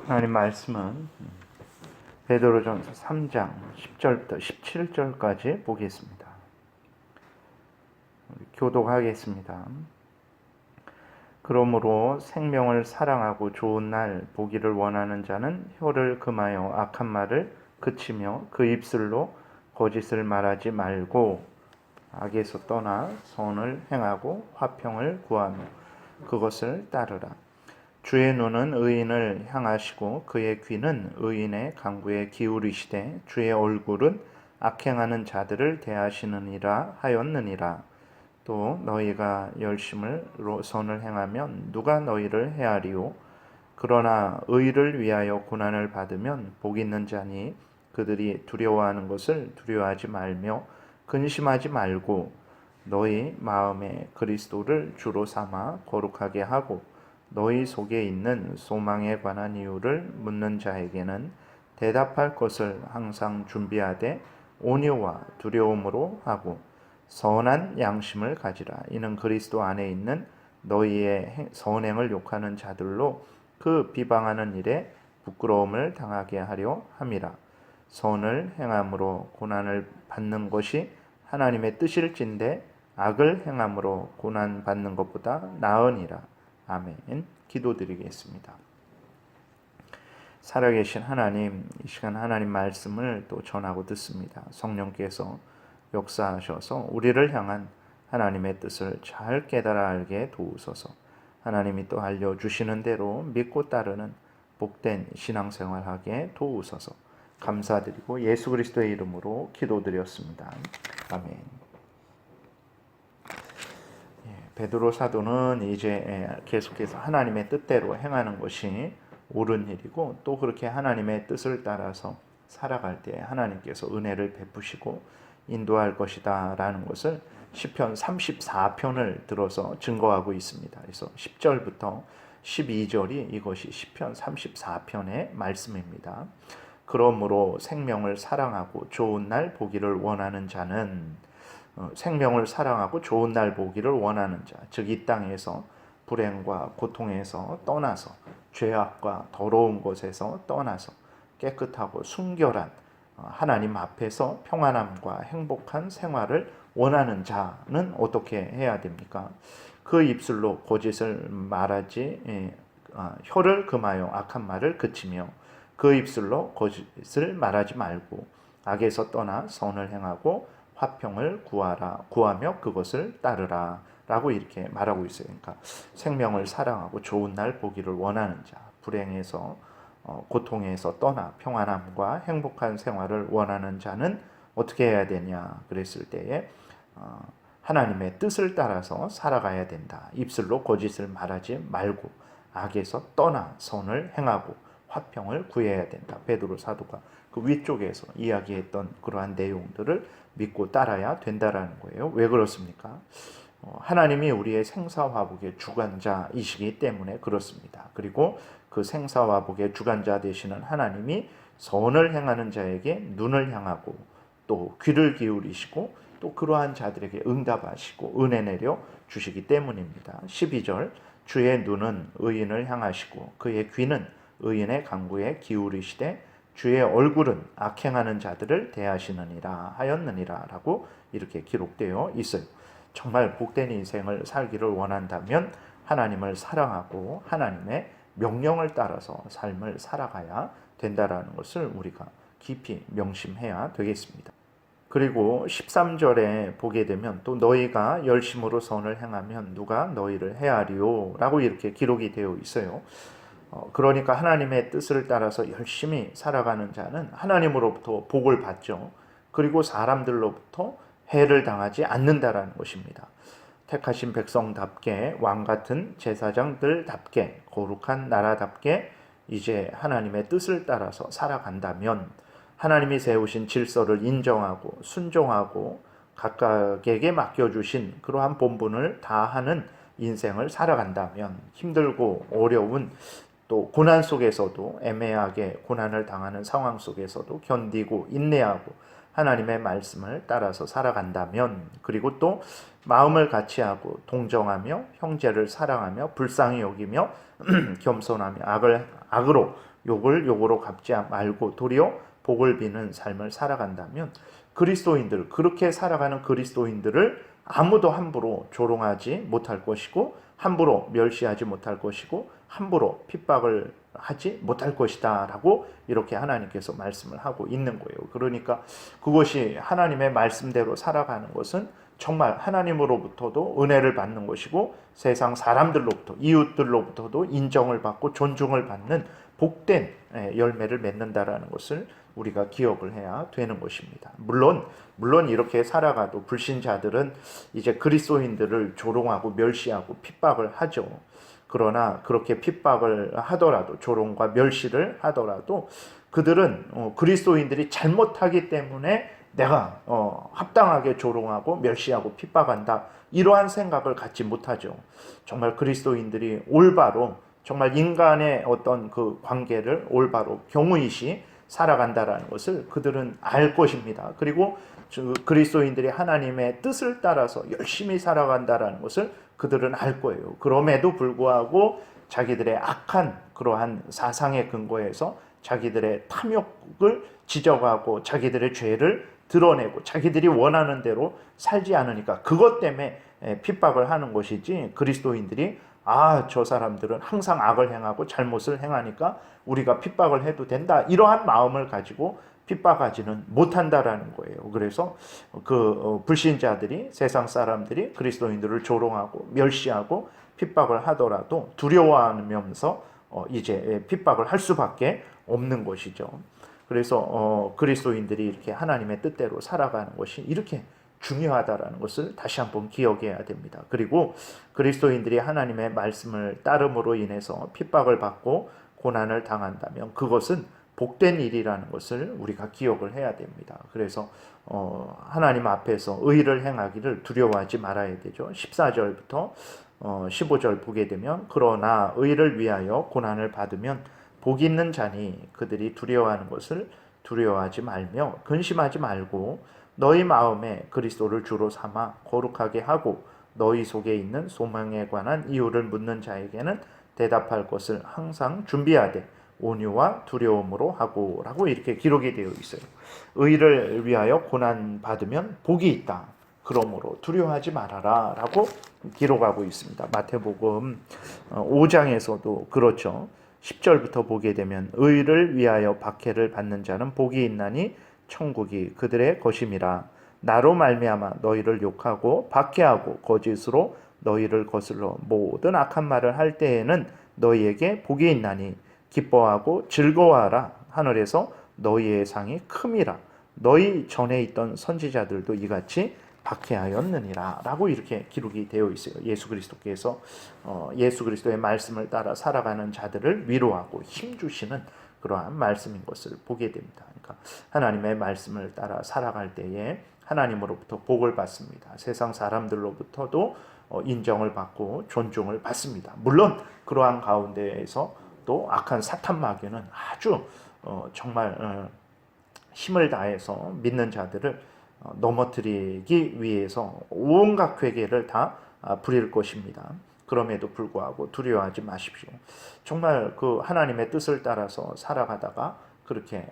하나님 말씀은 베드로전서 3장 10절부터 17절까지 보겠습니다. 교독하겠습니다. 그러므로 생명을 사랑하고 좋은 날 보기를 원하는 자는 혀를 금하여 악한 말을 그치며 그 입술로 거짓을 말하지 말고 악에서 떠나 선을 행하고 화평을 구하며 그것을 따르라. 주의 눈은 의인을 향하시고 그의 귀는 의인의 간구에 기울이시되 주의 얼굴은 악행하는 자들을 대하시느니라 하였느니라. 또 너희가 열심으로 선을 행하면 누가 너희를 헤아리오? 그러나 의를 위하여 고난을 받으면 복 있는 자니 그들이 두려워하는 것을 두려워하지 말며 근심하지 말고 너희 마음에 그리스도를 주로 삼아 거룩하게 하고 너희 속에 있는 소망에 관한 이유를 묻는 자에게는 대답할 것을 항상 준비하되 온유와 두려움으로 하고 선한 양심을 가지라. 이는 그리스도 안에 있는 너희의 선행을 욕하는 자들로 그 비방하는 일에 부끄러움을 당하게 하려 함이라. 선을 행함으로 고난을 받는 것이 하나님의 뜻일진데 악을 행함으로 고난 받는 것보다 나으니라. 아멘. 기도드리겠습니다. 살아계신 하나님, 이 시간 하나님 말씀을 또 전하고 듣습니다. 성령께서 역사하셔서 우리를 향한 하나님의 뜻을 잘 깨달아 알게 도우소서. 하나님이 또 알려주시는 대로 믿고 따르는 복된 신앙생활하게 도우소서. 감사드리고 예수 그리스도의 이름으로 기도드렸습니다. 아멘. 베드로 사도는 이제 계속해서 하나님의 뜻대로 행하는 것이 옳은 일이고 또 그렇게 하나님의 뜻을 따라서 살아갈 때 하나님께서 은혜를 베푸시고 인도할 것이다 라는 것을 시편 34편을 들어서 증거하고 있습니다. 그래서 10절부터 12절이 이것이 시편 34편의 말씀입니다. 그러므로 생명을 사랑하고 좋은 날 보기를 원하는 자는 생명을 사랑하고 좋은 날 보기를 원하는 자, 즉 이 땅에서 불행과 고통에서 떠나서 죄악과 더러운 곳에서 떠나서 깨끗하고 순결한 하나님 앞에서 평안함과 행복한 생활을 원하는 자는 어떻게 해야 됩니까? 그 입술로 거짓을 말하지 혀를 금하여 악한 말을 그치며 그 입술로 거짓을 말하지 말고 악에서 떠나 선을 행하고 화평을 구하며 그것을 따르라 라고 이렇게 말하고 있어요. 그러니까 생명을 사랑하고 좋은 날 보기를 원하는 자, 불행에서 고통에서 떠나 평안함과 행복한 생활을 원하는 자는 어떻게 해야 되냐 그랬을 때에 하나님의 뜻을 따라서 살아가야 된다. 입술로 거짓을 말하지 말고 악에서 떠나 선을 행하고 화평을 구해야 된다. 베드로 사도가 그 위쪽에서 이야기했던 그러한 내용들을 믿고 따라야 된다라는 거예요. 왜 그렇습니까? 하나님이 우리의 생사화복의 주관자이시기 때문에 그렇습니다. 그리고 그 생사화복의 주관자 되시는 하나님이 선을 행하는 자에게 눈을 향하고 또 귀를 기울이시고 또 그러한 자들에게 응답하시고 은혜 내려 주시기 때문입니다. 12절 주의 눈은 의인을 향하시고 그의 귀는 의인의 간구에 기울이시되 주의 얼굴은 악행하는 자들을 대하시느니라 하였느니라 라고 이렇게 기록되어 있어요. 정말 복된 인생을 살기를 원한다면 하나님을 사랑하고 하나님의 명령을 따라서 삶을 살아가야 된다라는 것을 우리가 깊이 명심해야 되겠습니다. 그리고 13절에 보게 되면 또 너희가 열심으로 선을 행하면 누가 너희를 헤아리오 라고 이렇게 기록이 되어 있어요. 그러니까 하나님의 뜻을 따라서 열심히 살아가는 자는 하나님으로부터 복을 받죠. 그리고 사람들로부터 해를 당하지 않는다라는 것입니다. 택하신 백성답게 왕같은 제사장들답게 거룩한 나라답게 이제 하나님의 뜻을 따라서 살아간다면 하나님이 세우신 질서를 인정하고 순종하고 각각에게 맡겨주신 그러한 본분을 다하는 인생을 살아간다면 힘들고 어려운 또 고난 속에서도 애매하게 고난을 당하는 상황 속에서도 견디고 인내하고 하나님의 말씀을 따라서 살아간다면 그리고 또 마음을 같이하고 동정하며 형제를 사랑하며 불쌍히 여기며 겸손하며 악으로 욕을 욕으로 갚지 말고 도리어 복을 비는 삶을 살아간다면 그리스도인들, 그렇게 살아가는 그리스도인들을 아무도 함부로 조롱하지 못할 것이고 함부로 멸시하지 못할 것이고 함부로 핍박을 하지 못할 것이다 라고 이렇게 하나님께서 말씀을 하고 있는 거예요. 그러니까 그것이 하나님의 말씀대로 살아가는 것은 정말 하나님으로부터도 은혜를 받는 것이고 세상 사람들로부터 이웃들로부터도 인정을 받고 존중을 받는 복된 열매를 맺는다라는 것을 우리가 기억을 해야 되는 것입니다. 물론 이렇게 살아가도 불신자들은 이제 그리스도인들을 조롱하고 멸시하고 핍박을 하죠. 그러나 그렇게 핍박을 하더라도 조롱과 멸시를 하더라도 그들은 그리스도인들이 잘못하기 때문에 내가 합당하게 조롱하고 멸시하고 핍박한다 이러한 생각을 갖지 못하죠. 정말 그리스도인들이 올바로 정말 인간의 어떤 그 관계를 올바로 경의시 살아간다라는 것을 그들은 알 것입니다. 그리고 그리스도인들이 하나님의 뜻을 따라서 열심히 살아간다라는 것을 그들은 알 거예요. 그럼에도 불구하고 자기들의 악한 그러한 사상의 근거에서 자기들의 탐욕을 지적하고 자기들의 죄를 드러내고 자기들이 원하는 대로 살지 않으니까 그것 때문에 핍박을 하는 것이지 그리스도인들이 저 사람들은 항상 악을 행하고 잘못을 행하니까 우리가 핍박을 해도 된다 이러한 마음을 가지고 핍박하지는 못한다라는 거예요. 그래서 그 불신자들이 세상 사람들이 그리스도인들을 조롱하고 멸시하고 핍박을 하더라도 두려워하면서 이제 핍박을 할 수밖에 없는 것이죠. 그래서 그리스도인들이 이렇게 하나님의 뜻대로 살아가는 것이 이렇게 중요하다라는 것을 다시 한번 기억해야 됩니다. 그리고 그리스도인들이 하나님의 말씀을 따름으로 인해서 핍박을 받고 고난을 당한다면 그것은 복된 일이라는 것을 우리가 기억을 해야 됩니다. 그래서 하나님 앞에서 의를 행하기를 두려워하지 말아야 되죠. 14절부터 15절 보게 되면 그러나 의를 위하여 고난을 받으면 복이 있는 자니 그들이 두려워하는 것을 두려워하지 말며 근심하지 말고 너희 마음에 그리스도를 주로 삼아 거룩하게 하고 너희 속에 있는 소망에 관한 이유를 묻는 자에게는 대답할 것을 항상 준비하되 온유와 두려움으로 하고 라고 이렇게 기록이 되어 있어요. 의를 위하여 고난 받으면 복이 있다. 그러므로 두려워하지 말아라 라고 기록하고 있습니다. 마태복음 5장에서도 그렇죠. 10절부터 보게 되면 의를 위하여 박해를 받는 자는 복이 있나니 천국이 그들의 것임이라. 나로 말미암아 너희를 욕하고 박해하고 거짓으로 너희를 거슬러 모든 악한 말을 할 때에는 너희에게 복이 있나니 기뻐하고 즐거워하라. 하늘에서 너희의 상이 큼이라. 너희 전에 있던 선지자들도 이같이 박해하였느니라 라고 이렇게 기록이 되어 있어요. 예수 그리스도께서 예수 그리스도의 말씀을 따라 살아가는 자들을 위로하고 힘주시는 그러한 말씀인 것을 보게 됩니다. 그러니까 하나님의 말씀을 따라 살아갈 때에 하나님으로부터 복을 받습니다. 세상 사람들로부터도 인정을 받고 존중을 받습니다. 물론 그러한 가운데에서 또 악한 사탄 마귀는 아주 정말 힘을 다해서 믿는 자들을 넘어뜨리기 위해서 온갖 괴계를 다 부릴 것입니다. 그럼에도 불구하고 두려워하지 마십시오. 정말 그 하나님의 뜻을 따라서 살아가다가 그렇게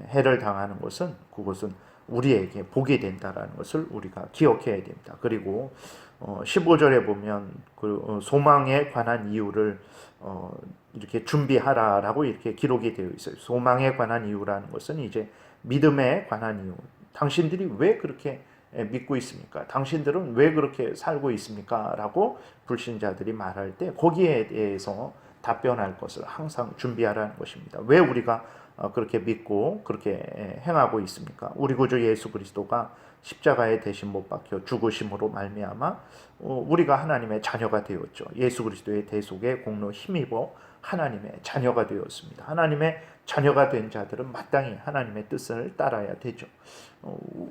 해를 당하는 것은 그것은 우리에게 복이 된다라는 것을 우리가 기억해야 됩니다. 그리고 15절에 보면 그 소망에 관한 이유를 이렇게 준비하라라고 이렇게 기록이 되어 있어요. 소망에 관한 이유라는 것은 이제 믿음에 관한 이유. 당신들이 왜 그렇게 믿고 있습니까? 당신들은 왜 그렇게 살고 있습니까? 라고 불신자들이 말할 때 거기에 대해서 답변할 것을 항상 준비하라는 것입니다. 왜 우리가 그렇게 믿고 그렇게 행하고 있습니까? 우리 구주 예수 그리스도가 십자가에 대신 못 박혀 죽으심으로 말미암아 우리가 하나님의 자녀가 되었죠. 예수 그리스도의 대속에 공로 힘입어 하나님의 자녀가 되었습니다. 하나님의 자녀가 된 자들은 마땅히 하나님의 뜻을 따라야 되죠.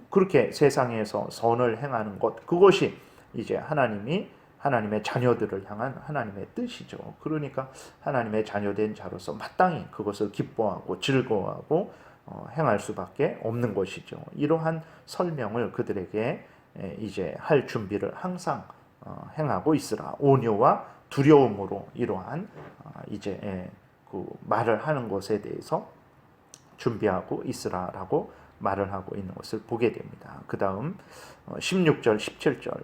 그렇게 세상에서 선을 행하는 것, 그것이 이제 하나님의 자녀들을 향한 하나님의 뜻이죠. 그러니까 하나님의 자녀된 자로서 마땅히 그것을 기뻐하고 즐거워하고 행할 수밖에 없는 것이죠. 이러한 설명을 그들에게 이제 할 준비를 항상 행하고 있으라. 온유와 두려움으로 이러한 이제 그 말을 하는 것에 대해서 준비하고 있으라라고 말을 하고 있는 것을 보게 됩니다. 그 다음 16절 17절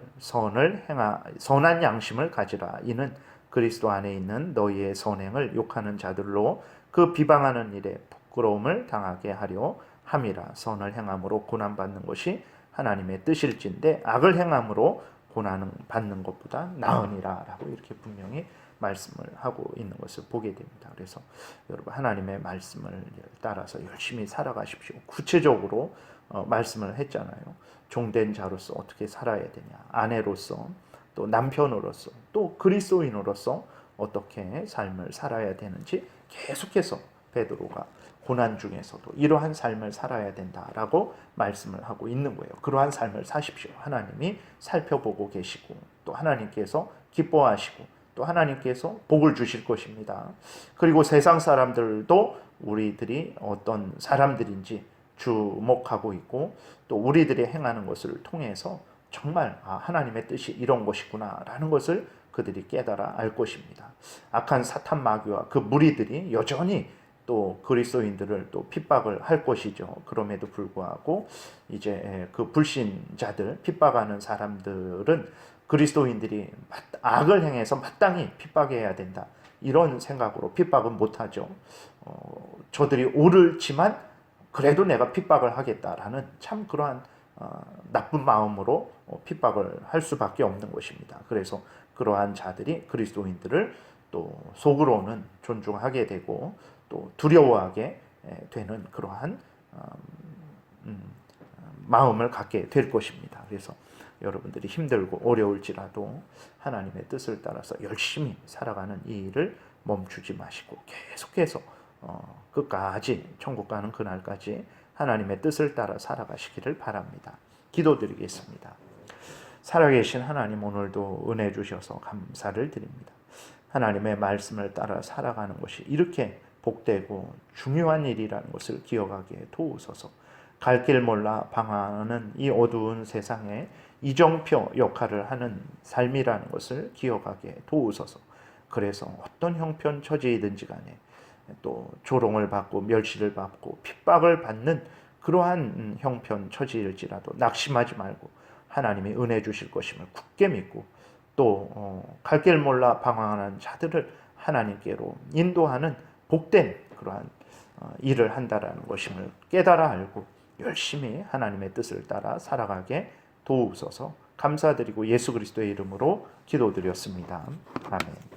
선한 양심을 가지라. 이는 그리스도 안에 있는 너희의 선행을 욕하는 자들로 그 비방하는 일에 부끄러움을 당하게 하려 함이라. 선을 행함으로 고난받는 것이 하나님의 뜻일진데 악을 행함으로 고난을 받는 것보다 나으니라 라고 이렇게 분명히 말씀을 하고 있는 것을 보게 됩니다. 그래서 여러분 하나님의 말씀을 따라서 열심히 살아가십시오. 구체적으로 말씀을 했잖아요. 종된 자로서 어떻게 살아야 되냐, 아내로서 또 남편으로서 또 그리스도인으로서 어떻게 삶을 살아야 되는지 계속해서 베드로가 고난 중에서도 이러한 삶을 살아야 된다라고 말씀을 하고 있는 거예요. 그러한 삶을 사십시오. 하나님이 살펴보고 계시고 또 하나님께서 기뻐하시고 또 하나님께서 복을 주실 것입니다. 그리고 세상 사람들도 우리들이 어떤 사람들인지 주목하고 있고 또 우리들이 행하는 것을 통해서 정말 하나님의 뜻이 이런 것이구나 라는 것을 그들이 깨달아 알 것입니다. 악한 사탄 마귀와 그 무리들이 여전히 또 그리스도인들을 또 핍박을 할 것이죠. 그럼에도 불구하고 이제 그 불신자들, 핍박하는 사람들은 그리스도인들이 악을 행해서 마땅히 핍박해야 된다, 이런 생각으로 핍박은 못하죠. 저들이 옳지만 그래도 내가 핍박을 하겠다라는 참 그러한 나쁜 마음으로 핍박을 할 수밖에 없는 것입니다. 그래서 그러한 자들이 그리스도인들을 또 속으로는 존중하게 되고 또 두려워하게 되는 그러한 마음을 갖게 될 것입니다. 그래서 여러분들이 힘들고 어려울지라도 하나님의 뜻을 따라서 열심히 살아가는 이 일을 멈추지 마시고 계속해서 끝까지 천국 가는 그날까지 하나님의 뜻을 따라 살아가시기를 바랍니다. 기도드리겠습니다. 살아계신 하나님, 오늘도 은혜 주셔서 감사를 드립니다. 하나님의 말씀을 따라 살아가는 것이 이렇게 복되고 중요한 일이라는 것을 기억하게 도우소서. 갈 길 몰라 방황하는 이 어두운 세상에 이정표 역할을 하는 삶이라는 것을 기억하게 도우소서. 그래서 어떤 형편 처지이든지 간에 또 조롱을 받고 멸시를 받고 핍박을 받는 그러한 형편 처지일지라도 낙심하지 말고 하나님이 은혜 주실 것임을 굳게 믿고 또 갈 길 몰라 방황하는 자들을 하나님께로 인도하는 복된 그러한 일을 한다라는 것임을 깨달아 알고 열심히 하나님의 뜻을 따라 살아가게 도우소서. 감사드리고 예수 그리스도의 이름으로 기도드렸습니다. 아멘.